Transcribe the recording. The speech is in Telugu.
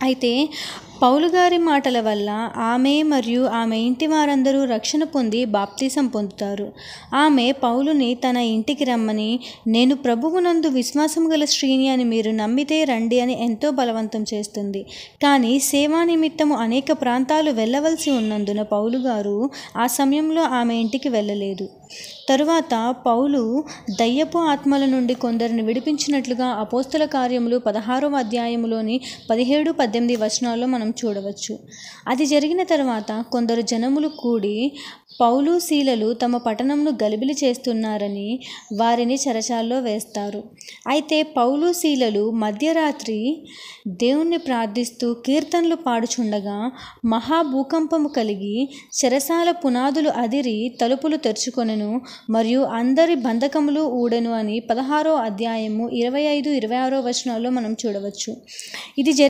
అయితే పౌలు గారి మాటల వల్ల ఆమె మరియు ఆమె ఇంటి వారందరూ రక్షణ పొంది బాప్తీసం పొందుతారు. ఆమె పౌలుని తన ఇంటికి రమ్మని, నేను ప్రభువునందు విశ్వాసం గల స్త్రీని అని మీరు నమ్మితే రండి అని ఎంతో బలవంతం చేస్తుంది. కానీ సేవా నిమిత్తము అనేక ప్రాంతాలు వెళ్ళవలసి ఉన్నందున పౌలు గారు ఆ సమయంలో ఆమె ఇంటికి వెళ్ళలేదు. తరువాత పౌలు దయ్యపు ఆత్మల నుండి కొందరిని విడిపించినట్లుగా అపోస్తల కార్యములు 16వ అధ్యాయములోని 17-18 వచనాల్లో మనం చూడవచ్చు. అది జరిగిన తర్వాత కొందరు జనములు కూడి పౌలు శీలలు తమ పట్టణంను గలిబిలి చేస్తున్నారని వారిని చెరసాల్లో వేస్తారు. అయితే పౌలు శీలలు మధ్యరాత్రి దేవుణ్ణి ప్రార్థిస్తూ కీర్తనలు పాడుచుండగా మహాభూకంపము కలిగి చెరసాల పునాదులు అదిరి తలుపులు తెరుచుకొనెను మరియు అందరి బంధకములు ఊడెను అని 16వ అధ్యాయము 25-26 వచనాల్లో మనం చూడవచ్చు. ఇది